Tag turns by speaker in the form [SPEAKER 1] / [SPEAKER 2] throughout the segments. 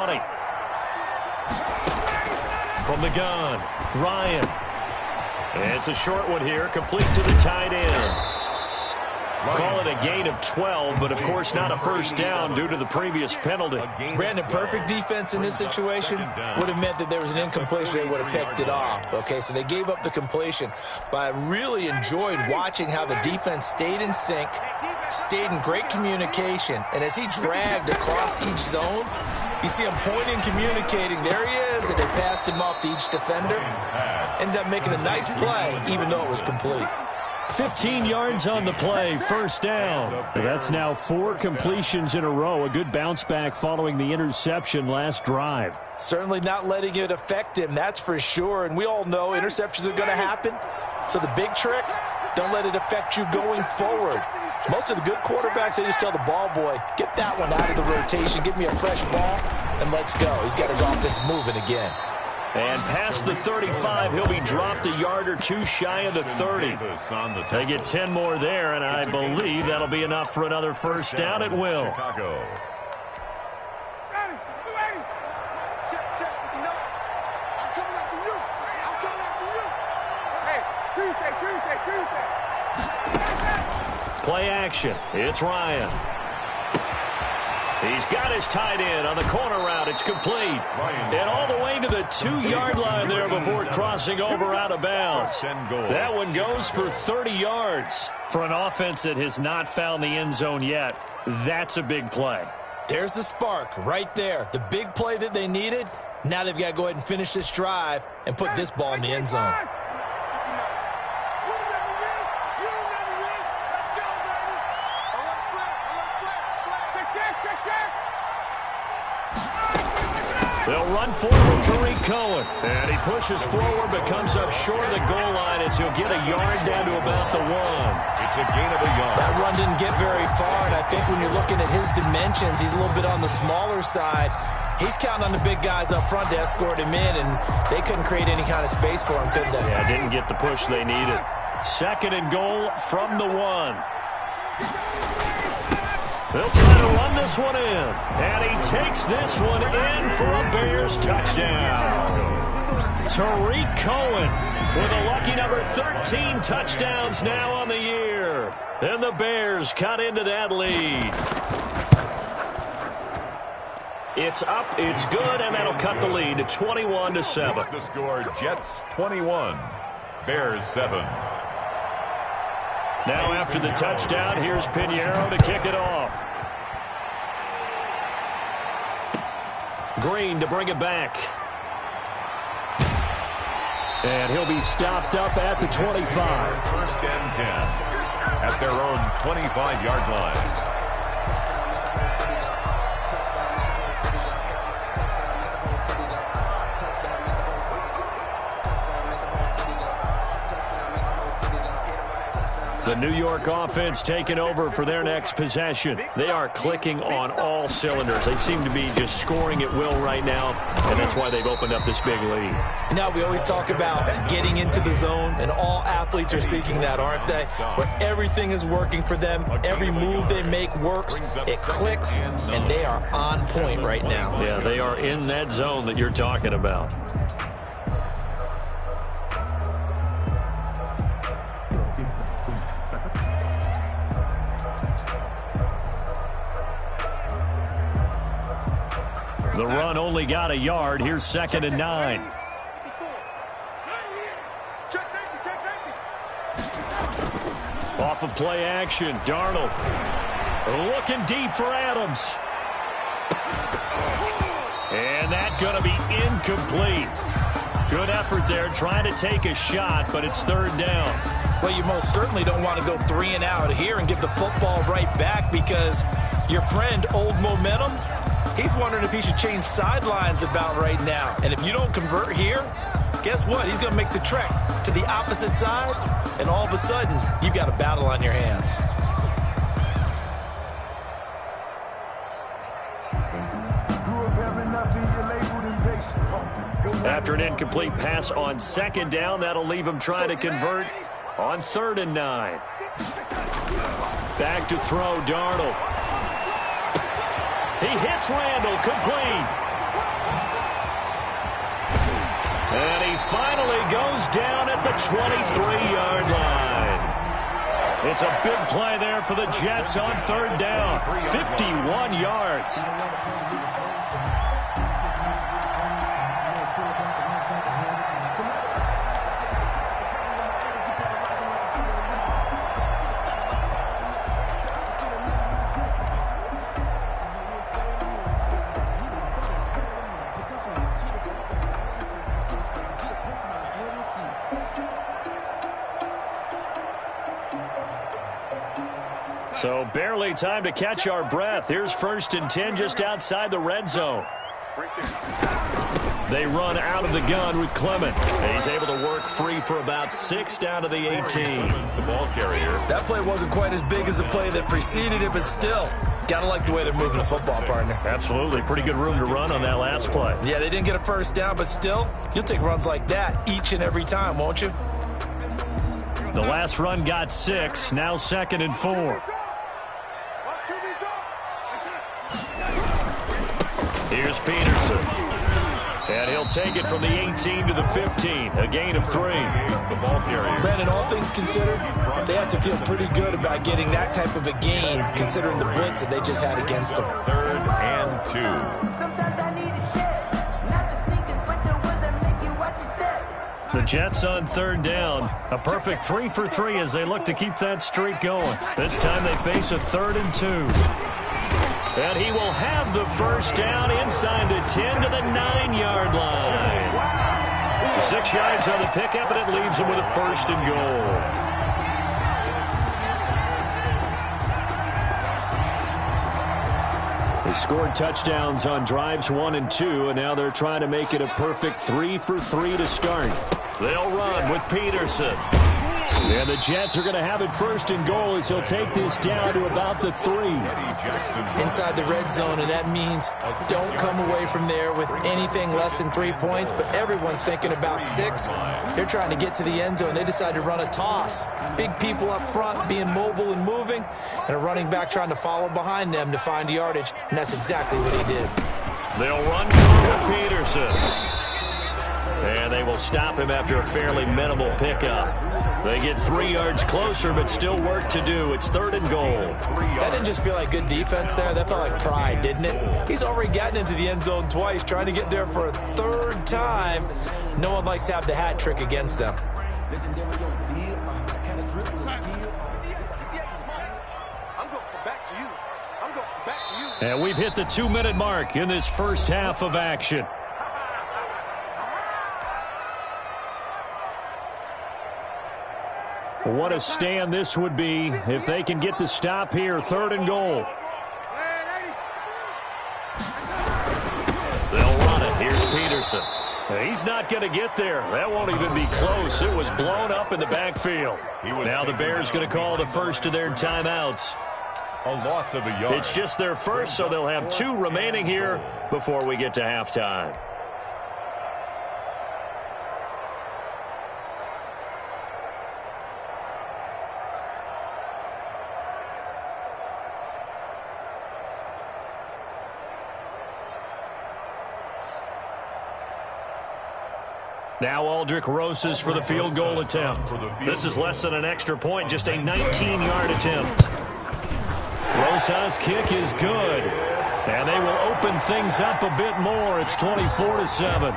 [SPEAKER 1] From the gun, Ryan. And it's a short one here, complete to the tight end. Call it a gain of 12, but of course not a first down due to the previous penalty.
[SPEAKER 2] Brandon, perfect defense in this situation would have meant that there was an incompletion. They would have picked it off. Okay, so they gave up the completion. But I really enjoyed watching how the defense stayed in sync, stayed in great communication, and as he dragged across each zone, you see him pointing, communicating. There he is, and they passed him off to each defender. Ended up making a nice play, even though it was complete.
[SPEAKER 1] 15 yards on the play, first down. That's now 4 completions in a row. A good bounce back following the interception last drive.
[SPEAKER 2] Certainly not letting it affect him, that's for sure. And we all know interceptions are going to happen. So the big trick, don't let it affect you going forward. Most of the good quarterbacks, they just tell the ball boy, get that one out of the rotation, give me a fresh ball, and let's go. He's got his offense moving again.
[SPEAKER 1] And past the 35, he'll be dropped a yard or two shy of the 30. They get 10 more there, and I believe that'll be enough for another first down at will. Play action. It's Ryan. He's got his tight end on the corner route. It's complete. And all the way to the 2-yard line there before crossing over out of bounds. That one goes for 30 yards. For an offense that has not found the end zone yet, that's a big play.
[SPEAKER 2] There's the spark right there. The big play that they needed. Now they've got to go ahead and finish this drive and put this ball in the end zone.
[SPEAKER 1] They'll run forward to Cohen. And he pushes forward but comes up short of the goal line as he'll get a yard down to about the 1.
[SPEAKER 3] It's a gain of a yard.
[SPEAKER 2] That run didn't get very far, and I think when you're looking at his dimensions, he's a little bit on the smaller side. He's counting on the big guys up front to escort him in, and they couldn't create any kind of space for him, could they?
[SPEAKER 1] Yeah, didn't get the push they needed. 2nd and goal from the 1. They'll try to run this one in. And he takes this one in for a Bears touchdown. Tariq Cohen with a lucky number 13 touchdowns now on the year. And the Bears cut into that lead. It's up, it's good, and that'll cut the lead to 21-7.
[SPEAKER 3] The score, Jets 21, Bears 7.
[SPEAKER 1] Now after the touchdown, here's Pinheiro to kick it off. Green to bring it back. And he'll be stopped up at the 25.
[SPEAKER 3] 1st and 10 at their own 25-yard line.
[SPEAKER 1] The New York offense taking over for their next possession. They are clicking on all cylinders. They seem to be just scoring at will right now, and that's why they've opened up this big lead.
[SPEAKER 2] Now, we always talk about getting into the zone, and all athletes are seeking that, aren't they? Where everything is working for them. Every move they make works. It clicks, and they are on point right now.
[SPEAKER 1] Yeah, they are in that zone that you're talking about. The run only got a yard. Here's 2nd and 9. Off of play action, Darnold looking deep for Adams. And that's going to be incomplete. Good effort there, trying to take a shot, but it's 3rd down.
[SPEAKER 2] Well, you most certainly don't want to go 3 and out here and give the football right back, because your friend, Old Momentum, he's wondering if he should change sidelines about right now. And if you don't convert here, guess what? He's going to make the trek to the opposite side, and all of a sudden, you've got a battle on your hands.
[SPEAKER 1] After an incomplete pass on 2nd down, that'll leave him trying to convert on 3rd and 9. Back to throw, Darnold. He hits Randall, complete. finally goes down at the 23-yard line. It's a big play there for the Jets on third down. 51 yards. So barely time to catch our breath. Here's 1st and 10 just outside the red zone. They run out of the gun with Clement. And he's able to work free for about 6 down to the 18.
[SPEAKER 3] The ball carrier.
[SPEAKER 2] That play wasn't quite as big as the play that preceded it, but still, gotta like the way they're moving the football, partner.
[SPEAKER 1] Absolutely. Pretty good room to run on that last play.
[SPEAKER 2] Yeah, they didn't get a first down, but still, you'll take runs like that each and every time, won't you?
[SPEAKER 1] The last run got 6. Now 2nd and 4. Here's Peterson. And he'll take it from the 18 to the 15. A gain of 3.
[SPEAKER 3] The ball carrier.
[SPEAKER 2] Brandon, all things considered, they have to feel pretty good about getting that type of a gain, considering the blitz that they just had against them.
[SPEAKER 3] 3rd and 2.
[SPEAKER 1] The Jets on third down. A perfect 3 for 3 as they look to keep that streak going. This time they face a 3rd and 2. And he will have the first down inside the 10 to the 9-yard line. 6 yards on the pickup, and it leaves him with a 1st and goal. They scored touchdowns on drives 1 and 2, and now they're trying to make it a perfect 3 for 3 to start. They'll run with Peterson. And the Jets are going to have it 1st and goal as he'll take this down to about the 3.
[SPEAKER 2] Inside the red zone, and that means don't come away from there with anything less than 3 points, but everyone's thinking about 6. They're trying to get to the end zone. They decide to run a toss. Big people up front being mobile and moving, and a running back trying to follow behind them to find yardage, and that's exactly what he did.
[SPEAKER 1] They'll run through Peterson. And they will stop him after a fairly minimal pickup. They get 3 yards closer, but still work to do. It's 3rd and goal.
[SPEAKER 2] That didn't just feel like good defense there. That felt like pride, didn't it? He's already gotten into the end zone twice, trying to get there for a 3rd time. No one likes to have the hat trick against them.
[SPEAKER 1] And we've hit the 2-minute mark in this first half of action. What a stand this would be if they can get the stop here. 3rd and goal. They'll run it. Here's Peterson. He's not going to get there. That won't even be close. It was blown up in the backfield. Now the Bears going to call the first of their timeouts.
[SPEAKER 3] A loss of a yard.
[SPEAKER 1] It's just their first, so they'll have 2 remaining here before we get to halftime. Now Aldrich Rosas for the field goal attempt. This is less than an extra point, just a 19-yard attempt. Rosas' kick is good. And they will open things up a bit more. It's 24-7.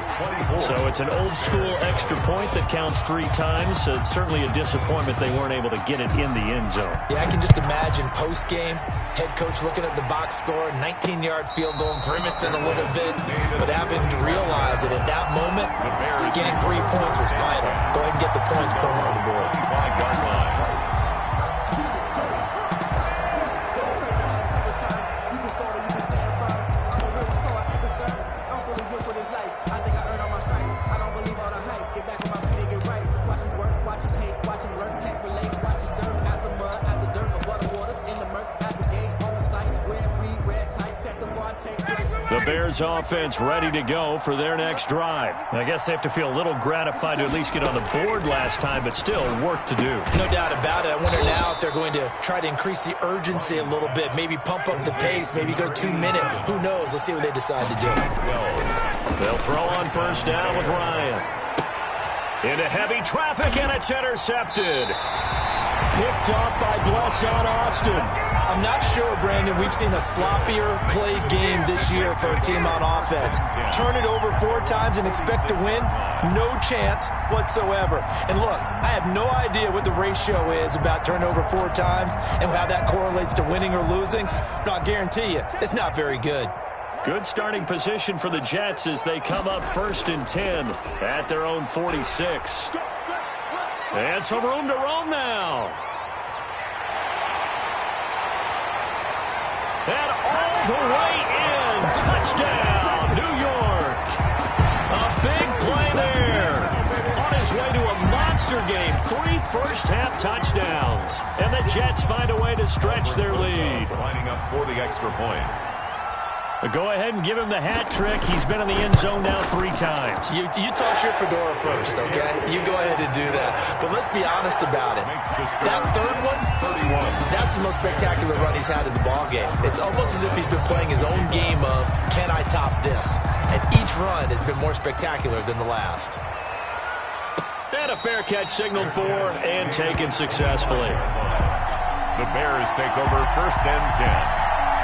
[SPEAKER 1] So it's an old-school extra point that counts 3 times. So it's certainly a disappointment they weren't able to get it in the end zone.
[SPEAKER 2] Yeah, I can just imagine post-game, head coach looking at the box score, 19-yard field goal, grimacing a little bit, but having to realize that at that moment, getting 3 points was vital. Go ahead and get the points, put them on the board.
[SPEAKER 3] 5-yard line.
[SPEAKER 1] The Bears offense ready to go for their next drive. I guess they have to feel a little gratified to at least get on the board last time, but still work to do.
[SPEAKER 2] No doubt about it. I wonder now if they're going to try to increase the urgency a little bit, maybe pump up the pace, maybe go 2-minute. Who knows? Let's see what they decide to do.
[SPEAKER 1] They'll throw on first down with Ryan. Into heavy traffic, and it's intercepted. Picked off by Blesson Austin.
[SPEAKER 2] I'm not sure, Brandon, we've seen a sloppier played game this year for a team on offense. Turn it over 4 times and expect to win? No chance whatsoever. And look, I have no idea what the ratio is about turnover 4 times and how that correlates to winning or losing, but I'll guarantee you, it's not very good.
[SPEAKER 1] Good starting position for the Jets as they come up 1st and 10 at their own 46. And some room to roam now. And all the way in. Touchdown, New York. A big play there. On his way to a monster game. 3 first-half touchdowns. And the Jets find a way to stretch their lead.
[SPEAKER 3] Lining up for the extra point.
[SPEAKER 1] Go ahead and give him the hat trick. He's been in the end zone now 3 times.
[SPEAKER 2] You toss your fedora first, okay? You go ahead and do that. But let's be honest about it. That third one, that's the most spectacular run he's had in the ballgame. It's almost as if he's been playing his own game of, can I top this? And each run has been more spectacular than the last.
[SPEAKER 1] And a fair catch signaled for and taken successfully.
[SPEAKER 3] The Bears take over 1st and 10.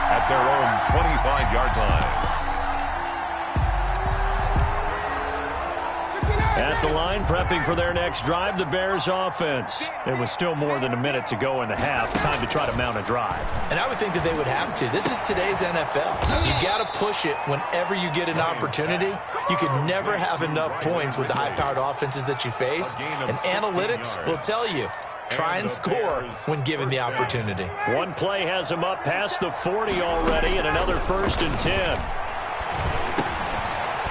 [SPEAKER 3] At their own 25-yard line.
[SPEAKER 1] At the line, prepping for their next drive, the Bears offense. It was still more than a minute to go in the half. Time to try to mount a drive.
[SPEAKER 2] And I would think that they would have to. This is today's NFL. You've got to push it whenever you get an opportunity. You could never have enough points with the high-powered offenses that you face. And analytics will tell you. Try and score when given the opportunity.
[SPEAKER 1] One play has him up past the 40 already, and another 1st and 10.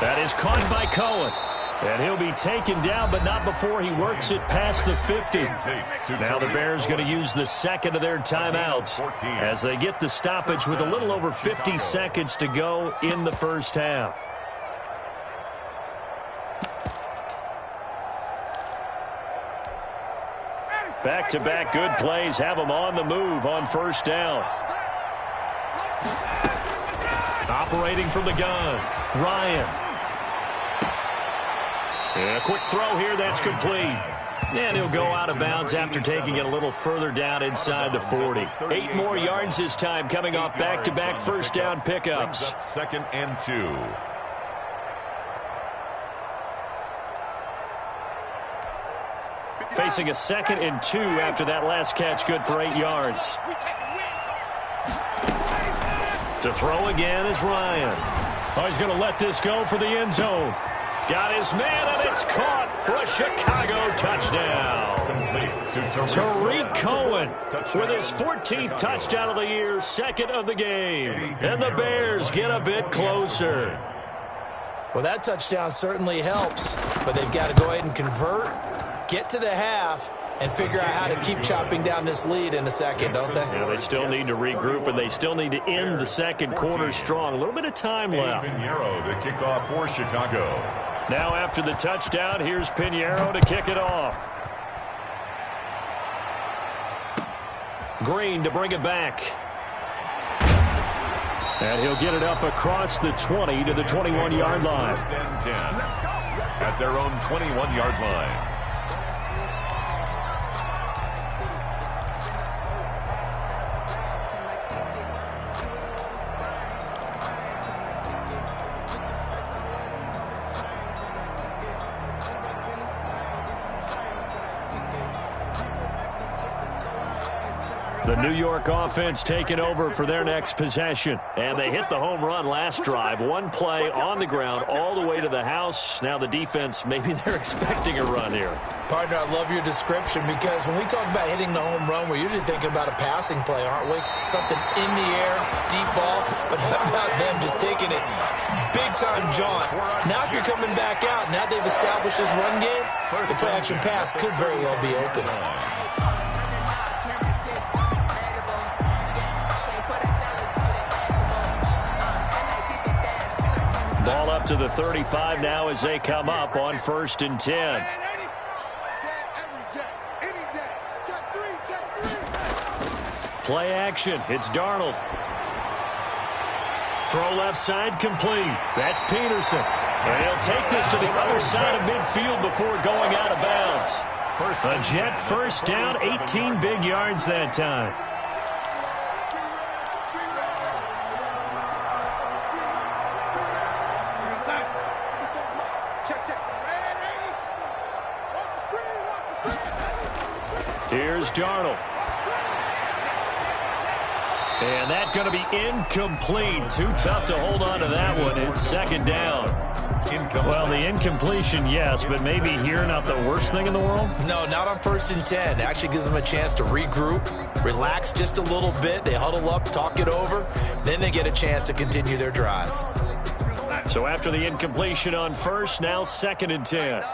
[SPEAKER 1] That is caught by Cohen. And he'll be taken down, but not before he works it past the 50. Now the Bears going to use the second of their timeouts as they get the stoppage with a little over 50 seconds to go in the first half. Back-to-back good plays have them on the move on 1st down. Operating from the gun, Ryan. And a quick throw here, that's complete. And he'll go out of bounds after taking it a little further down inside the 40. 8 more yards this time coming off back-to-back first down pickups.
[SPEAKER 3] 2nd and 2.
[SPEAKER 1] Facing a 2nd and 2 after that last catch, good for 8 yards. To throw again is Ryan. Oh, he's going to let this go for the end zone. Got his man, and it's caught for a Chicago touchdown. Tariq Cohen with his 14th touchdown of the year, 2nd of the game. And the Bears get a bit closer.
[SPEAKER 2] Well, that touchdown certainly helps, but they've got to go ahead and convert, get to the half, and figure out how to keep chopping down this lead in a second, don't they?
[SPEAKER 1] Yeah, they still need to regroup, and they still need to end the second quarter strong. A little bit of time left.
[SPEAKER 3] Pinheiro to kick off for Chicago.
[SPEAKER 1] Now after the touchdown, here's Pinheiro to kick it off. Green to bring it back. And he'll get it up across the 20 to the 21-yard line.
[SPEAKER 3] 1st and 10 at their own 21-yard line.
[SPEAKER 1] The New York offense taking over for their next possession. And they hit the home run last drive. One play on the ground all the way to the house. Now the defense, maybe they're expecting a run here.
[SPEAKER 2] Partner, I love your description because when we talk about hitting the home run, we're usually thinking about a passing play, aren't we? Something in the air, deep ball. But how about them just taking it big-time jaunt? Now if you're coming back out, now they've established this run game, the play-action pass could very well be open.
[SPEAKER 1] Ball up to the 35 now as they come up on 1st and 10. Play action. It's Darnold. Throw left side complete. That's Peterson. And he'll take this to the other side of midfield before going out of bounds. A Jet first down, 18 big yards that time. Here's Darnold. And that's going to be incomplete. Too tough to hold on to that one. It's second down. Well, the incompletion, yes, but maybe here not the worst thing in the world?
[SPEAKER 2] No, not on 1st and 10. It actually gives them a chance to regroup, relax just a little bit. They huddle up, talk it over. Then they get a chance to continue their drive.
[SPEAKER 1] So after the incompletion on first, now 2nd and 10.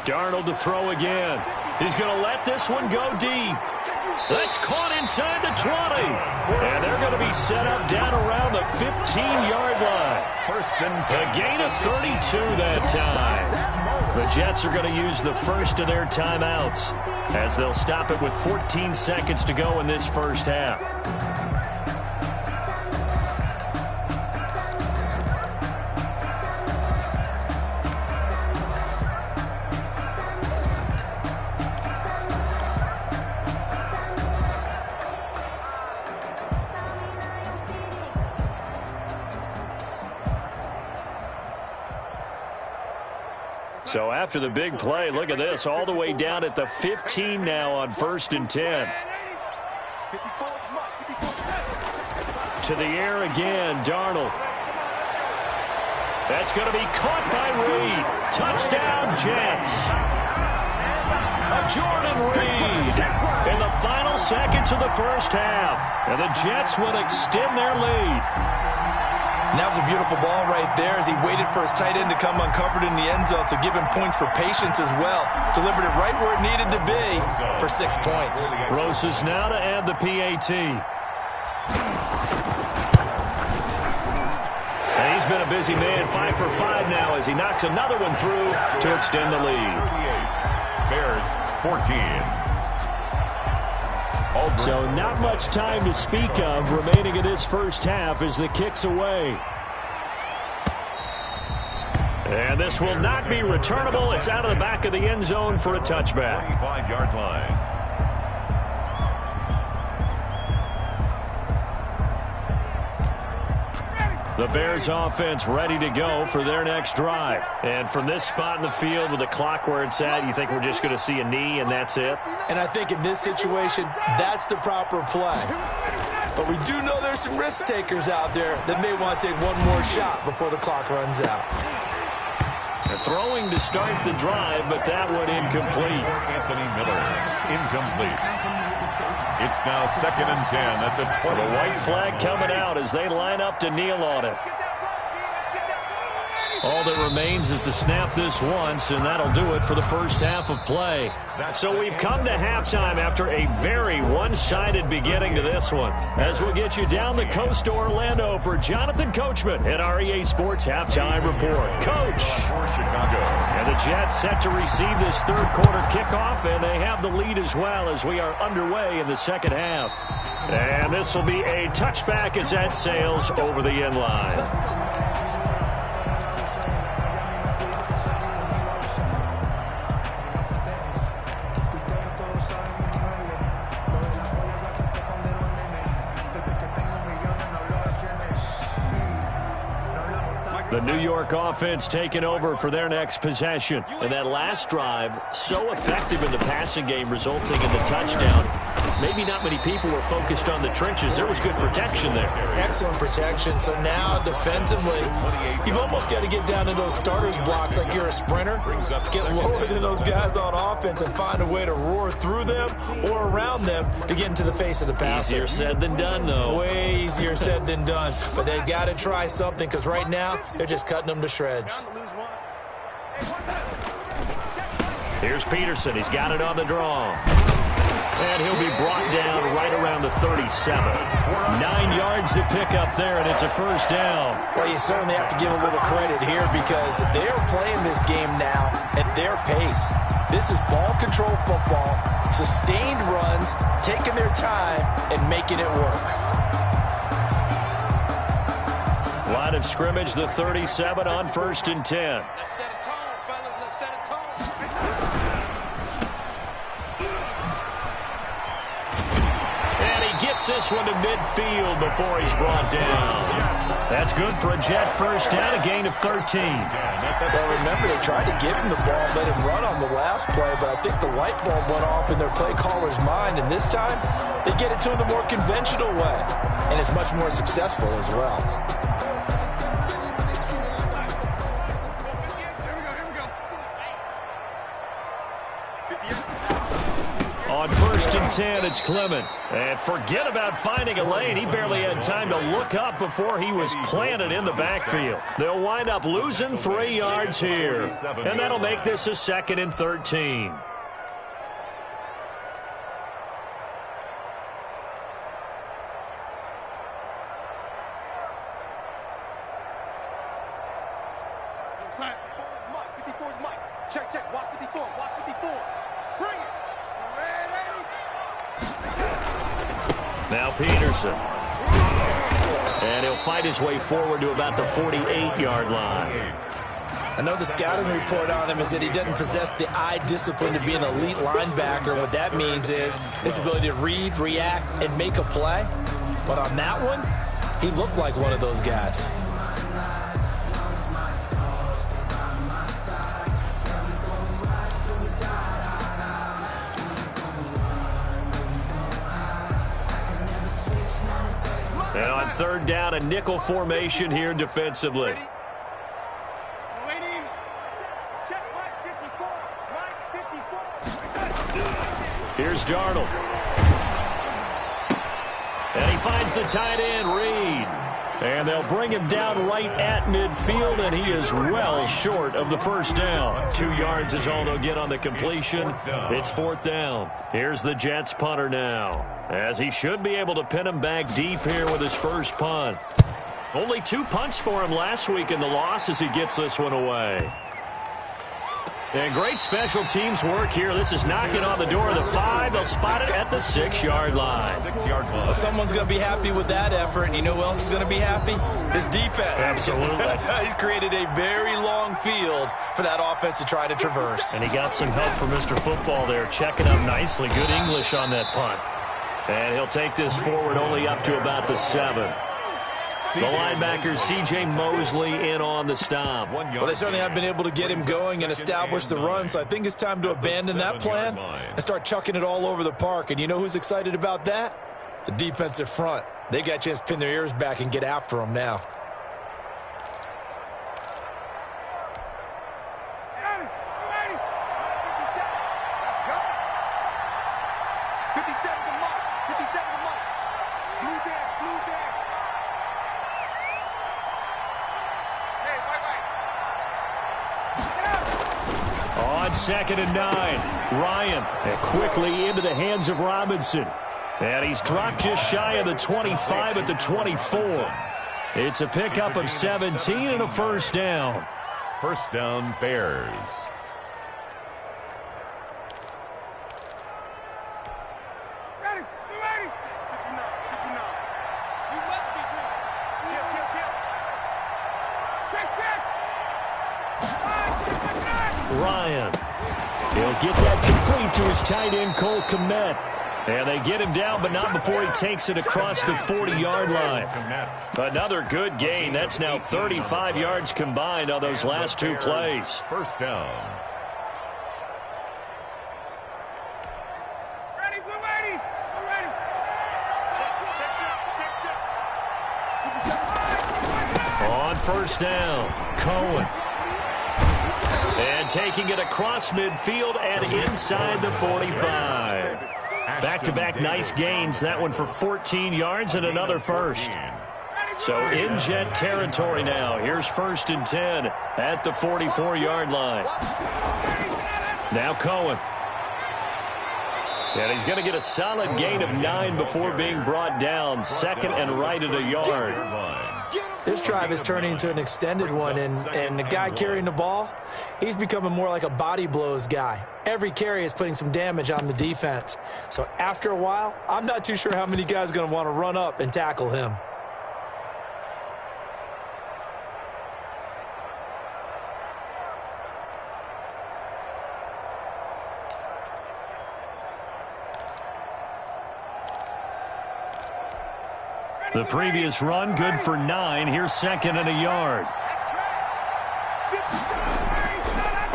[SPEAKER 1] Darnold to throw again. He's going to let this one go deep. That's caught inside the 20. And they're going to be set up down around the 15-yard line. A gain of 32 that time. The Jets are going to use the first of their timeouts as they'll stop it with 14 seconds to go in this first half. So after the big play, look at this, all the way down at the 15 now on 1st and 10. To the air again, Darnold. That's going to be caught by Reed. Touchdown, Jets. Jordan Reed in the final seconds of the first half. And the Jets will extend their lead.
[SPEAKER 2] And that was a beautiful ball right there as he waited for his tight end to come uncovered in the end zone, so give him points for patience as well. Delivered it right where it needed to be for 6 points.
[SPEAKER 1] Rosas now to add the PAT. And he's been a busy man, 5 for 5 now as he knocks another one through to extend the lead.
[SPEAKER 3] Bears 14.
[SPEAKER 1] So not much time to speak of remaining in this first half as the kick's away. And this will not be returnable. It's out of the back of the end zone for a touchback.
[SPEAKER 3] 25-yard line.
[SPEAKER 1] The Bears offense ready to go for their next drive. And from this spot in the field with the clock where it's at, you think we're just going to see a knee and that's it?
[SPEAKER 2] And I think in this situation, that's the proper play. But we do know there's some risk takers out there that may want to take one more shot before the clock runs out.
[SPEAKER 1] Throwing to start the drive, but that one incomplete.
[SPEAKER 3] Anthony Miller, incomplete. It's now 2nd and 10 at the 20.
[SPEAKER 1] The white flag coming out as they line up to kneel on it. All that remains is to snap this once, and that'll do it for the first half of play. So we've come to halftime after a very one-sided beginning to this one. As we'll get you down the coast to Orlando for Jonathan Coachman at our EA Sports Halftime Report. Coach! And the Jets set to receive this third quarter kickoff, and they have the lead as well as we are underway in the second half. And this will be a touchback as that sails over the end line. The New York offense taking over for their next possession. And that last drive, so effective in the passing game, resulting in the touchdown. Maybe not many people were focused on the trenches. There was good protection there.
[SPEAKER 2] Excellent protection. So now defensively, you've almost got to get down to those starters blocks like you're a sprinter. Get lower than those guys on offense and find a way to roar through them or around them to get into the face of the passer.
[SPEAKER 1] Easier said than done, though.
[SPEAKER 2] Way easier said than done. But they've got to try something because right now they're just cutting them to shreds.
[SPEAKER 1] Here's Peterson. He's got it on the draw. And he'll be brought down right around the 37. 9 yards to pick up there, and it's a first down.
[SPEAKER 2] Well, you certainly have to give a little credit here because they're playing this game now at their pace. This is ball control football, sustained runs, taking their time, and making it work.
[SPEAKER 1] Line of scrimmage, the 37 on 1st and 10.
[SPEAKER 4] Let's set a tone, fellas. Let's set a tone.
[SPEAKER 1] And he gets this one to midfield before he's brought down. That's good for a Jet first down, a gain of 13.
[SPEAKER 2] Well, remember, they tried to give him the ball, let him run on the last play, but I think the light bulb went off in their play caller's mind, and this time they get it to him the more conventional way, and it's much more successful as well.
[SPEAKER 1] On 1st and 10, it's Clement. And forget about finding a lane. He barely had time to look up before he was planted in the backfield. They'll wind up losing 3 yards here. And that'll make this a 2nd and 13.
[SPEAKER 5] Mike, 54 is Mike. Check, watch 54, watch 54. Bring it.
[SPEAKER 1] Now Peterson. And he'll fight his way forward to about the 48-yard line.
[SPEAKER 2] I know the scouting report on him is that he doesn't possess the eye discipline to be an elite linebacker. What that means is his ability to read, react, and make a play. But on that one, he looked like one of those guys.
[SPEAKER 1] And on 3rd down, a nickel formation here defensively. Here's Darnold. And he finds the tight end, Reed. And they'll bring him down right at midfield, and he is well short of the first down. 2 yards is all they'll get on the completion. It's 4th down. Here's the Jets punter now, as he should be able to pin him back deep here with his first punt. Only 2 punts for him last week in the loss as he gets this one away. And great special teams work here. This is knocking on the door of the 5. They'll spot it at the 6-yard line.
[SPEAKER 2] Well, someone's going to be happy with that effort. And you know who else is going to be happy? His defense.
[SPEAKER 1] Absolutely.
[SPEAKER 2] He's created a very long field for that offense to try to traverse.
[SPEAKER 1] And he got some help from Mr. Football there, checking up nicely. Good English on that punt. And he'll take this forward only up to about the 7. The linebacker, C.J. Mosley, in on the stop.
[SPEAKER 2] Well, they certainly have been able to get him going and establish the run, so I think it's time to abandon that plan and start chucking it all over the park. And you know who's excited about that? The defensive front. They got a chance to pin their ears back and get after him now.
[SPEAKER 1] On 2nd and 9, Ryan quickly into the hands of Robinson. And he's dropped just shy of the 25 at the 24. It's a pickup of 17 and a first down.
[SPEAKER 3] First down, Bears.
[SPEAKER 1] Ryan. He'll get that complete to his tight end, Cole Kmet. And they get him down, but not before he takes it across the 40-yard line. Another good gain. That's now 35 yards combined on those last 2 plays.
[SPEAKER 3] First down.
[SPEAKER 1] On first down, Cohen. And taking it across midfield and inside the 45. Back-to-back nice gains. That one for 14 yards and another first. So in Jet territory now. Here's 1st and 10 at the 44-yard line. Now Cohen. And he's going to get a solid gain of 9 before being brought down. Second and right at a yard.
[SPEAKER 2] This drive is turning into an extended one, and the guy carrying the ball, he's becoming more like a body blows guy. Every carry is putting some damage on the defense. So after a while, I'm not too sure how many guys are going to want to run up and tackle him.
[SPEAKER 1] The previous run, good for 9. Here's second and a yard.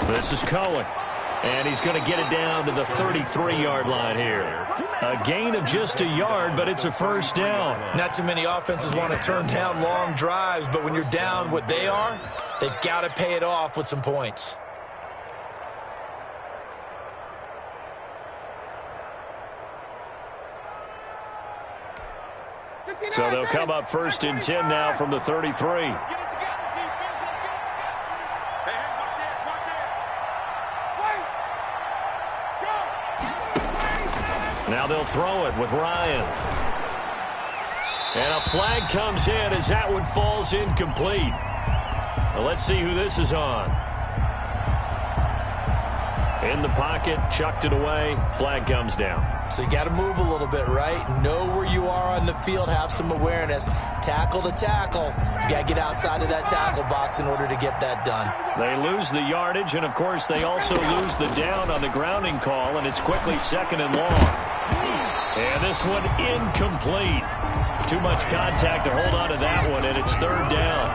[SPEAKER 1] This is Cohen. And he's going to get it down to the 33-yard line here. A gain of just a yard, but it's a first down.
[SPEAKER 2] Not too many offenses want to turn down long drives, but when you're down what they are, they've got to pay it off with some points.
[SPEAKER 1] So they'll come up first and 10 now from the 33. Now they'll throw it with Ryan. And a flag comes in as that one falls incomplete. Well, let's see who this is on. In the pocket, chucked it away, flag comes down.
[SPEAKER 2] So you got to move a little bit, right? Know where you are on the field, have some awareness. Tackle to tackle. You got to get outside of that tackle box in order to get that done.
[SPEAKER 1] They lose the yardage, and of course they also lose the down on the grounding call, and it's quickly second and long. And this one incomplete. Too much contact to hold on to that one, and it's third down.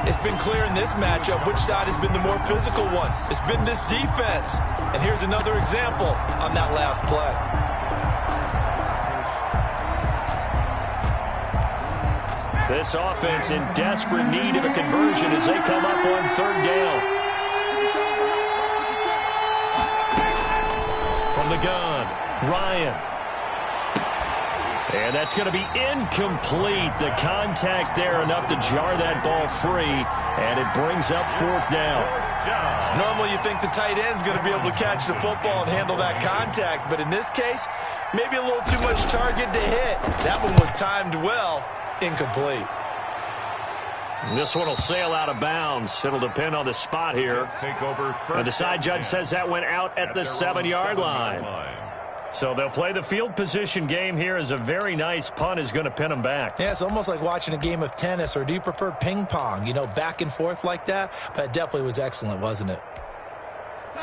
[SPEAKER 2] It's been clear in this matchup which side has been the more physical one. It's been this defense. And here's another example on that last play.
[SPEAKER 1] This offense in desperate need of a conversion as they come up on third down. From the gun, Ryan. And that's going to be incomplete. The contact there enough to jar that ball free, and it brings up fourth down.
[SPEAKER 2] Normally you think the tight end's going to be able to catch the football and handle that contact, but in this case, maybe a little too much target to hit. That one was timed well. Incomplete.
[SPEAKER 1] This one will sail out of bounds. It'll depend on the spot here. And the side judge says that went out at the 7-yard line. So they'll play the field position game here as a very nice punt is going to pin them back.
[SPEAKER 2] Yeah, it's almost like watching a game of tennis, or do you prefer ping pong? You know, back and forth like that? But it definitely was excellent, wasn't it?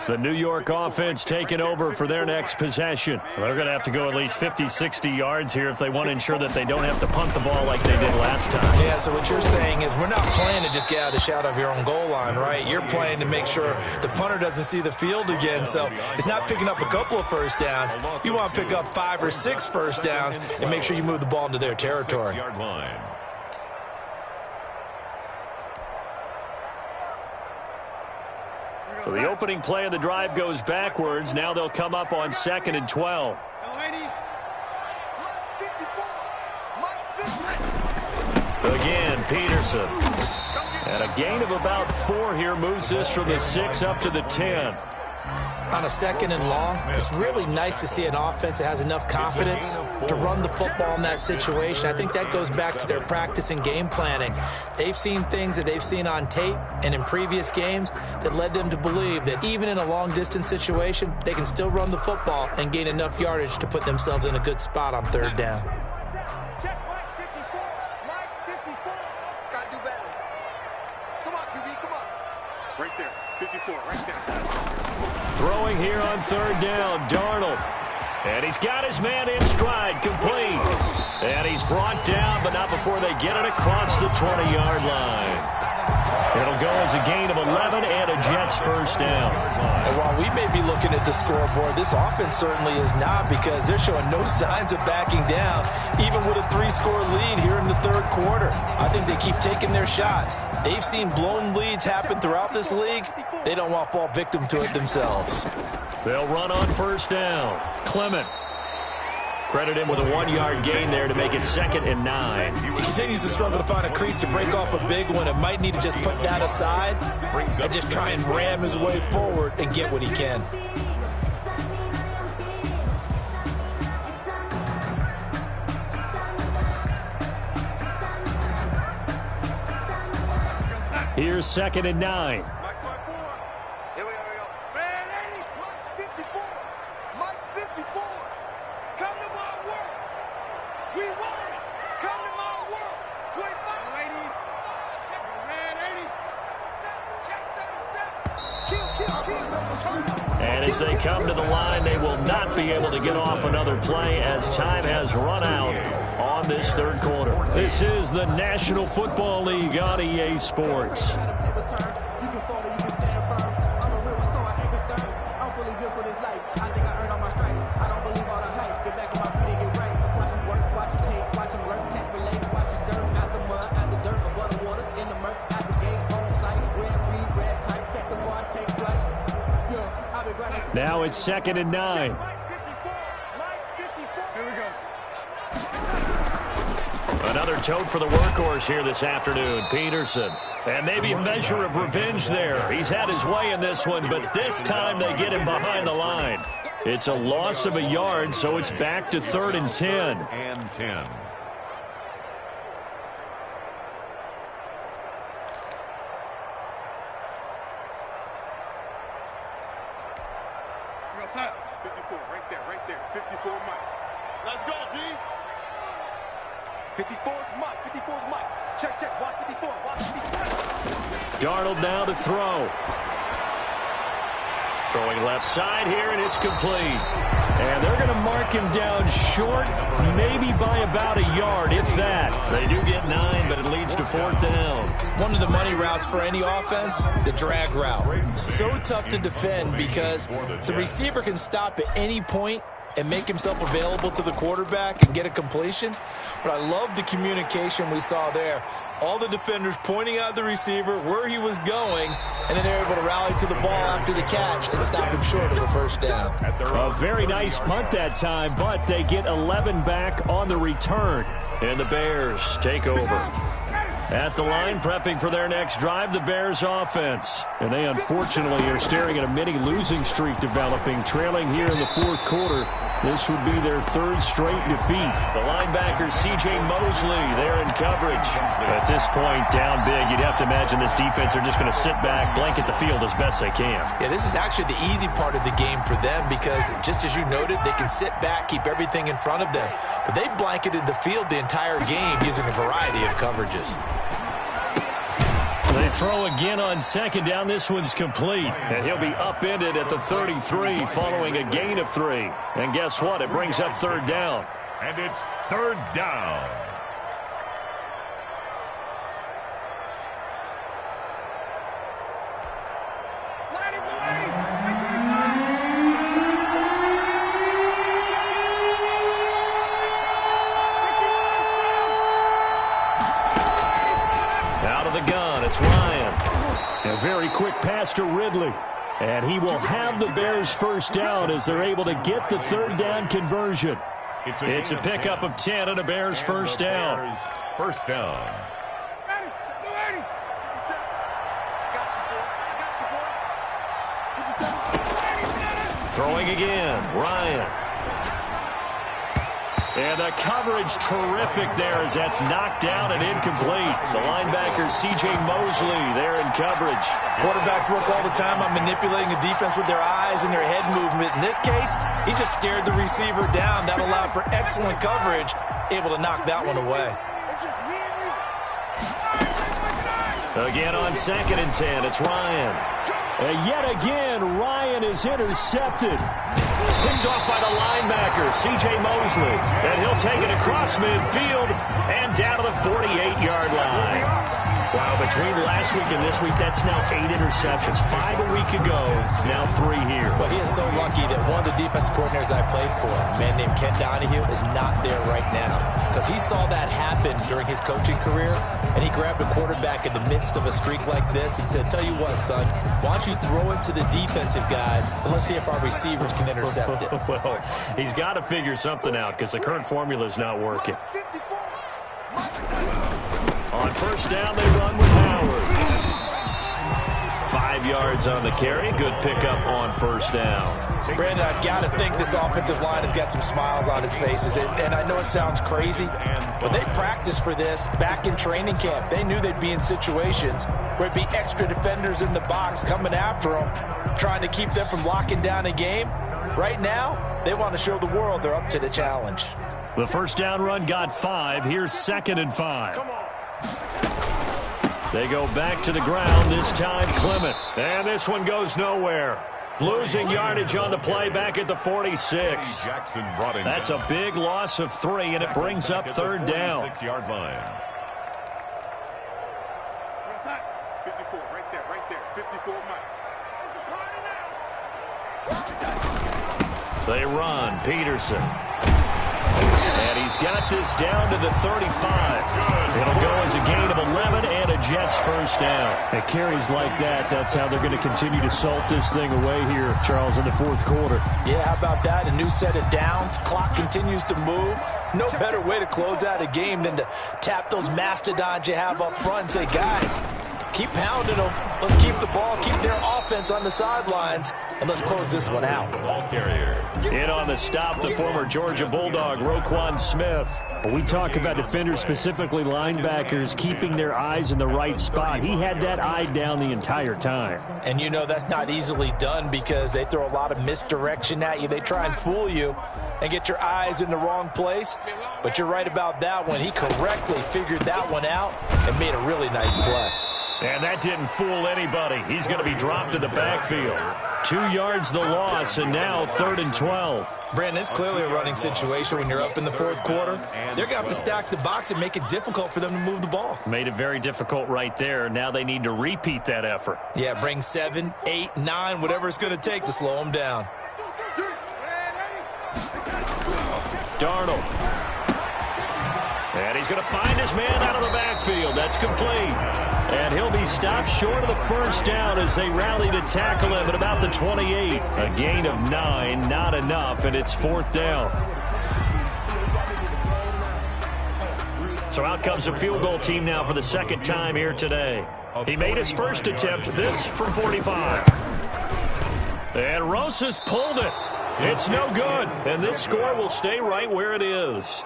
[SPEAKER 1] The New York offense taking over for their next possession. They're going to have to go at least 50, 60 yards here if they want to ensure that they don't have to punt the ball like they did last time.
[SPEAKER 2] Yeah, so what you're saying is we're not playing to just get out of the shadow of your own goal line, right? You're playing to make sure the punter doesn't see the field again. So it's not picking up a couple of first downs. You want to pick up 5 or 6 first downs and make sure you move the ball into their territory.
[SPEAKER 1] So the opening play of the drive goes backwards. Now they'll come up on 2nd and 12. Again, Peterson. And a gain of about 4 here moves this from the 6 up to the 10.
[SPEAKER 2] On a 2nd and long, it's really nice to see an offense that has enough confidence to run the football in that situation. I think that goes back to their practice and game planning. They've seen things that they've seen on tape and in previous games that led them to believe that even in a long-distance situation, they can still run the football and gain enough yardage to put themselves in a good spot on third down.
[SPEAKER 5] Check, Mike 54. Mike 54. Gotta do better. Come on, QB, come on. Right there, 54, right there.
[SPEAKER 1] Throwing here on third down, Darnold. And he's got his man in stride, complete. And he's brought down, but not before they get it across the 20-yard line. It'll go as a gain of 11 and a Jets first down.
[SPEAKER 2] And while we may be looking at the scoreboard, this offense certainly is not, because they're showing no signs of backing down, even with a 3-score lead here in the third quarter. I think they keep taking their shots. They've seen blown leads happen throughout this league. They don't want to fall victim to it themselves.
[SPEAKER 1] They'll run on first down. Clement. Credit him with a 1-yard gain there to make it 2nd and 9.
[SPEAKER 2] He continues to struggle to find a crease to break off a big one, and might need to just put that aside and just try and ram his way forward and get what he can.
[SPEAKER 1] Here's 2nd and 9.
[SPEAKER 5] Here we go. Man, 80. Mike 54. Mike 54. Come to my world. We want it. Come to my world. 25. 80. Check man, 80. Check 37. Kill.
[SPEAKER 1] And as they come to the line, they will not be able to get off another play as time has run out on this 3rd quarter. This is the National Football League on EA Sports. Now it's 2nd and 9. Another tote for the workhorse here this afternoon, Peterson. And maybe a measure of revenge there. He's had his way in this one, but this time they get him behind the line. It's a loss of a yard, so it's back to 3rd and 10.
[SPEAKER 3] And 10.
[SPEAKER 5] Outside. 54, right there. 54, Mike. Let's go, D. 54's Mike. 54's Mike. Check. Watch 54. Watch 54.
[SPEAKER 1] Darnold now to throw. Throwing left side here, and it's complete. And they're going to mark him down short, maybe by about a yard, if that. They do get 9, but it leads to 4th down.
[SPEAKER 2] One of the money routes for any offense, the drag route. So tough to defend because the receiver can stop at any point and make himself available to the quarterback and get a completion. But I love the communication we saw there. All the defenders pointing out the receiver, where he was going, and then they're able to rally to the ball after the catch and stop him short of the 1st down.
[SPEAKER 1] A very nice punt that time, but they get 11 back on the return. And the Bears take over. At the line, prepping for their next drive, the Bears offense. And they unfortunately are staring at a mini losing streak developing, trailing here in the 4th quarter. This would be their 3rd straight defeat. The linebacker, C.J. Mosley, there in coverage. At this point, down big, you'd have to imagine this defense are just going to sit back, blanket the field as best they can.
[SPEAKER 2] Yeah, this is actually the easy part of the game for them because, just as you noted, they can sit back, keep everything in front of them. But they blanketed the field the entire game using a variety of coverages.
[SPEAKER 1] They throw again on 2nd down. This one's complete. And he'll be upended at the 33 following a gain of 3. And guess what? It brings up 3rd down.
[SPEAKER 3] And it's 3rd down.
[SPEAKER 1] Out of the gun, it's Ryan. A very quick pass to Ridley. And he will have the Bears 1st down as they're able to get the 3rd down conversion. It's a pickup of 10 and a Bears 1st down.
[SPEAKER 3] 1st down.
[SPEAKER 1] Throwing again, Ryan. And the coverage terrific there as that's knocked down and incomplete. The linebacker, C.J. Mosley, there in coverage.
[SPEAKER 2] Quarterbacks work all the time on manipulating the defense with their eyes and their head movement. In this case, he just stared the receiver down. That allowed for excellent coverage, able to knock that one away.
[SPEAKER 1] Again on 2nd and 10, it's Ryan. And yet again, Ryan is intercepted. Picked off by the linebacker, C.J. Mosley. And he'll take it across midfield and down to the 48-yard line. Wow, between last week and this week, that's now 8 interceptions. 5 a week ago, now 3 here.
[SPEAKER 2] Well, he is so lucky that one of the defense coordinators I played for, a man named Ken Donahue, is not there right now. Because he saw that happen during his coaching career, and he grabbed a quarterback in the midst of a streak like this and said, tell you what, son, why don't you throw it to the defensive guys, and let's see if our receivers can intercept it.
[SPEAKER 1] Well, he's got to figure something out because the current formula is not working. On 1st down, they run with Howard. 5 yards on the carry. Good pickup on 1st down.
[SPEAKER 2] Brandon, I've got to think this offensive line has got some smiles on its faces. And I know it sounds crazy, but they practiced for this back in training camp. They knew they'd be in situations where it'd be extra defenders in the box coming after them, trying to keep them from locking down a game. Right now, they want to show the world they're up to the challenge.
[SPEAKER 1] The first down run got 5. Here's 2nd and 5. They go back to the ground, this time Clement. And this one goes nowhere. Losing yardage on the play back at the 46. That's a big loss of 3, and it brings up 3rd down.
[SPEAKER 3] 6-yard line.
[SPEAKER 5] 54, right there. 54, Mike. It's a party now.
[SPEAKER 1] They run. Peterson. And he's got this down to the 35. It'll go as a gain of 11 and a Jets first down.
[SPEAKER 6] At carries like that, that's how they're going to continue to salt this thing away here, Charles, in the 4th quarter.
[SPEAKER 2] Yeah, how about that? A new set of downs. Clock continues to move. No better way to close out a game than to tap those mastodons you have up front and say, guys, keep pounding them. Let's keep the ball, keep their offense on the sidelines, and let's close this one out.
[SPEAKER 3] Ball carrier.
[SPEAKER 1] In on the stop, the former Georgia Bulldog, Roquan Smith.
[SPEAKER 6] When we talk about defenders, specifically linebackers, keeping their eyes in the right spot, he had that eye down the entire time.
[SPEAKER 2] And you know that's not easily done because they throw a lot of misdirection at you. They try and fool you and get your eyes in the wrong place. But you're right about that one. He correctly figured that one out and made a really nice play.
[SPEAKER 1] And that didn't fool anybody. He's going to be dropped in the backfield. 2 yards the loss, and now 3rd and 12.
[SPEAKER 2] Brandon, it's clearly a running situation when you're up in the 4th quarter. They're going to have to stack the box and make it difficult for them to move the ball.
[SPEAKER 1] Made it very difficult right there. Now they need to repeat that effort.
[SPEAKER 2] Yeah, bring 7, 8, 9, whatever it's going to take to slow them down.
[SPEAKER 1] Darnold. And he's going to find his man out of the backfield. That's complete. And he'll be stopped short of the first down as they rally to tackle him at about the 28. A gain of 9, not enough, and it's 4th down. So out comes a field goal team now for the 2nd time here today. He made his first attempt, this from 45. And Rosas pulled it. It's no good, and this score will stay right where it is.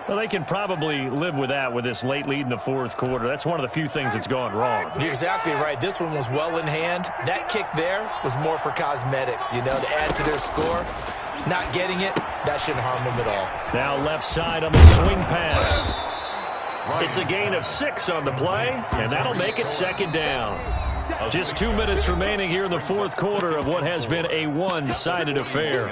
[SPEAKER 1] Well, they can probably live with that with this late lead in the 4th quarter. That's one of the few things that's gone wrong.
[SPEAKER 2] You're exactly right. This one was well in hand. That kick there was more for cosmetics, you know, to add to their score. Not getting it, that shouldn't harm them at all.
[SPEAKER 1] Now left side on the swing pass. It's a gain of 6 on the play, and that'll make it 2nd down. Just 2 minutes remaining here in the 4th quarter of what has been a one-sided affair.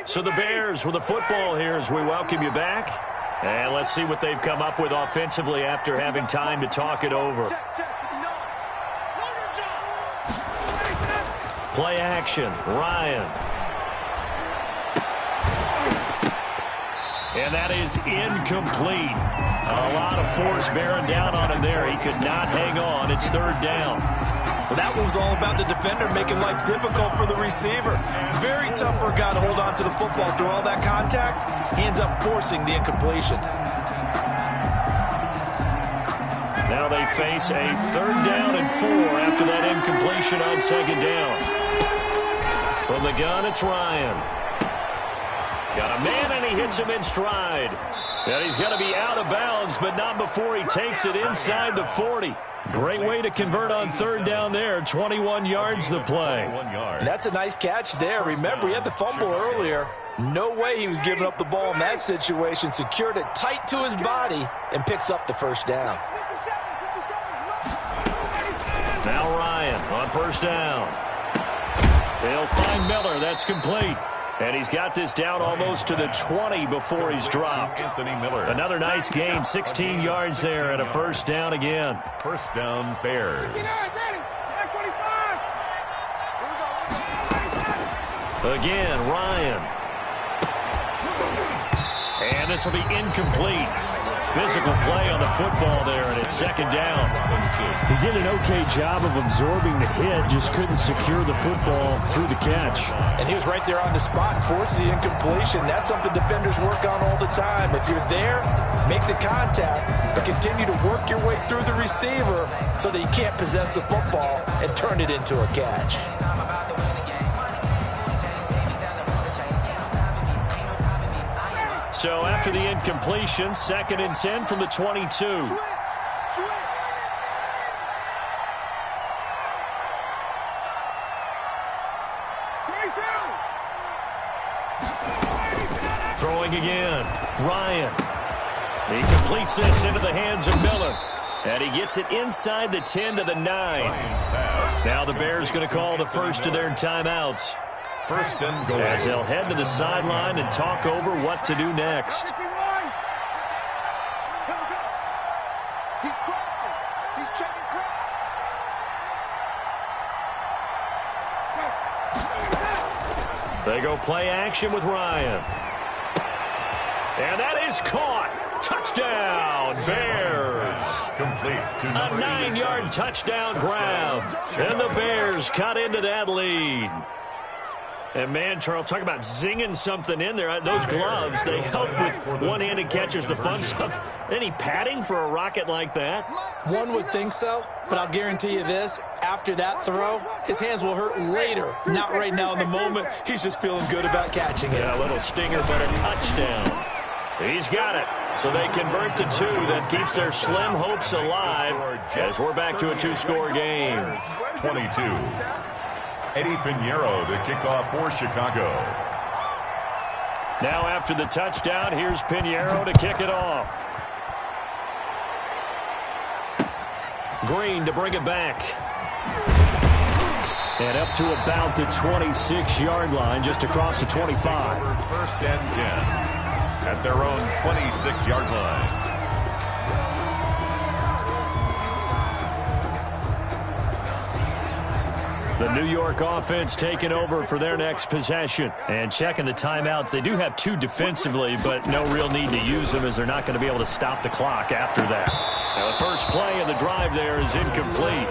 [SPEAKER 1] So the Bears with the football here as we welcome you back. And let's see what they've come up with offensively after having time to talk it over. Play action, Ryan. And that is incomplete. A lot of force bearing down on him there. He could not hang on. It's 3rd down.
[SPEAKER 2] Well, that was all about the defender making life difficult for the receiver. Very tough for a guy to hold on to the football through all that contact. He ends up forcing the incompletion.
[SPEAKER 1] Now they face a 3rd down and 4 after that incompletion on 2nd down. From the gun, it's Ryan. Got a man, and he hits him in stride. And he's going to be out of bounds, but not before he takes it inside the 40. Great way to convert on 3rd down there. 21 yards the play.
[SPEAKER 2] That's a nice catch there. Remember, he had the fumble earlier. No way he was giving up the ball in that situation. Secured it tight to his body and picks up the first down.
[SPEAKER 1] Now Ryan on 1st down. They'll find Miller. That's complete. And he's got this down almost to the 20 before he's dropped.
[SPEAKER 3] Anthony Miller.
[SPEAKER 1] Another nice gain, 16 yards there, and a 1st down again.
[SPEAKER 3] 1st down, Bears.
[SPEAKER 1] Again, Ryan. And this will be incomplete. physical play on the football there, and it's second down.
[SPEAKER 6] He did an okay job of absorbing the hit, just couldn't secure the football through the catch.
[SPEAKER 2] And he was right there on the spot and forced the incompletion. That's something defenders work on all the time. If you're there, make the contact, but continue to work your way through the receiver so that you can't possess the football and turn it into a catch.
[SPEAKER 1] So after the incompletion, 2nd and 10 from the 22. Throwing again. Ryan. He completes this into the hands of Miller. And he gets it inside the 10 to the 9. Now the Bears going to call the first of their timeouts.
[SPEAKER 3] First and goal.
[SPEAKER 1] As they'll head to the sideline and talk over what to do next.
[SPEAKER 5] He's crossing. He's checking cross.
[SPEAKER 1] They go play action with Ryan. And that is caught. Touchdown, Bears.
[SPEAKER 3] Complete to
[SPEAKER 1] A 9-yard touchdown grab. And the Bears cut into that lead. And, man, Charles, talk about zinging something in there. Those gloves, they help with one-handed catches, the fun stuff. Any padding for a rocket like that?
[SPEAKER 2] One would think so, but I'll guarantee you this. After that throw, his hands will hurt later. Not right now in the moment. He's just feeling good about catching it.
[SPEAKER 1] Yeah, a little stinger, but a touchdown. He's got it. So they convert to 2. That keeps their slim hopes alive as we're back to a 2-score game.
[SPEAKER 3] 22. Eddie Pinheiro, the kickoff for Chicago.
[SPEAKER 1] Now after the touchdown, here's Pinheiro to kick it off. Green to bring it back. And up to about the 26-yard line, just across the 25.
[SPEAKER 3] First and 10 at their own 26-yard line.
[SPEAKER 1] The New York offense taking over for their next possession. And checking the timeouts. They do have 2 defensively, but no real need to use them as they're not going to be able to stop the clock after that. Now the first play of the drive there is incomplete.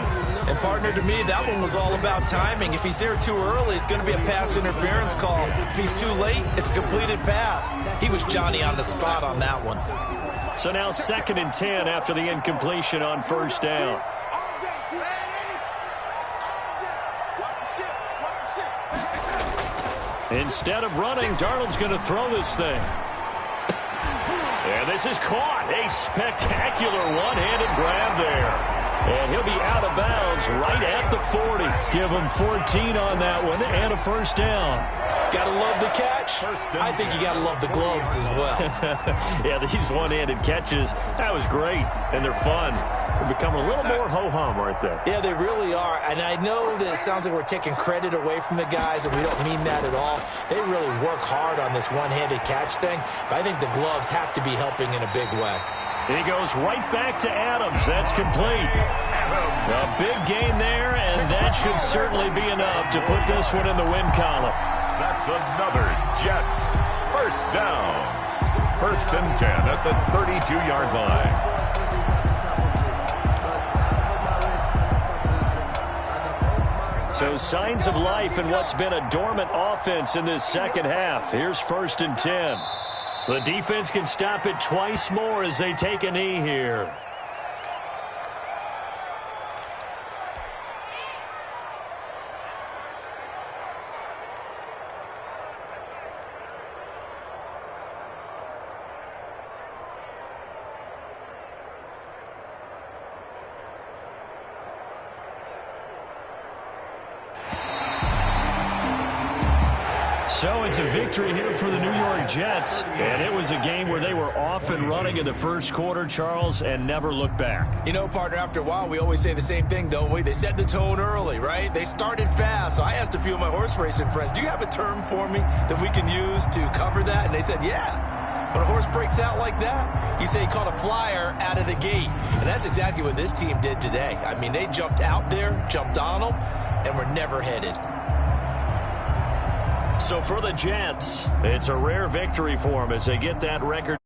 [SPEAKER 2] And, partner, to me, that one was all about timing. If he's there too early, it's going to be a pass interference call. If he's too late, it's a completed pass. He was Johnny on the spot on that one.
[SPEAKER 1] So now 2nd and 10 after the incompletion on first down. Instead of running, Darnold's going to throw this thing. And this is caught. A spectacular one-handed grab there. And he'll be out of bounds right at the 40. Give him 14 on that one and a first down.
[SPEAKER 2] Got to love the catch. I think you got to love the gloves as well.
[SPEAKER 1] Yeah, these one-handed catches, that was great. And they're fun. They're becoming a little more ho-hum, aren't they?
[SPEAKER 2] Yeah, they really are. And I know that it sounds like we're taking credit away from the guys, and we don't mean that at all. They really work hard on this one-handed catch thing. But I think the gloves have to be helping in a big way.
[SPEAKER 1] He goes right back to Adams. That's complete. A big gain there, and that should certainly be enough to put this one in the win column.
[SPEAKER 3] That's another Jets first down. First and 10 at the 32-yard line.
[SPEAKER 1] So signs of life in what's been a dormant offense in this second half. Here's 1st and 10. The defense can stop it twice more as they take a knee here. So it's a victory here for the New York Jets. And it was a game where they were off and running in the first quarter, Charles, and never looked back.
[SPEAKER 2] You know, partner, after a while, we always say the same thing, don't we? They set the tone early, right? They started fast. So I asked a few of my horse racing friends, do you have a term for me that we can use to cover that? And they said, yeah. When a horse breaks out like that, you say he caught a flyer out of the gate. And that's exactly what this team did today. I mean, they jumped out there, jumped on them, and were never headed.
[SPEAKER 1] So for the Jets, it's a rare victory for them as they get that record.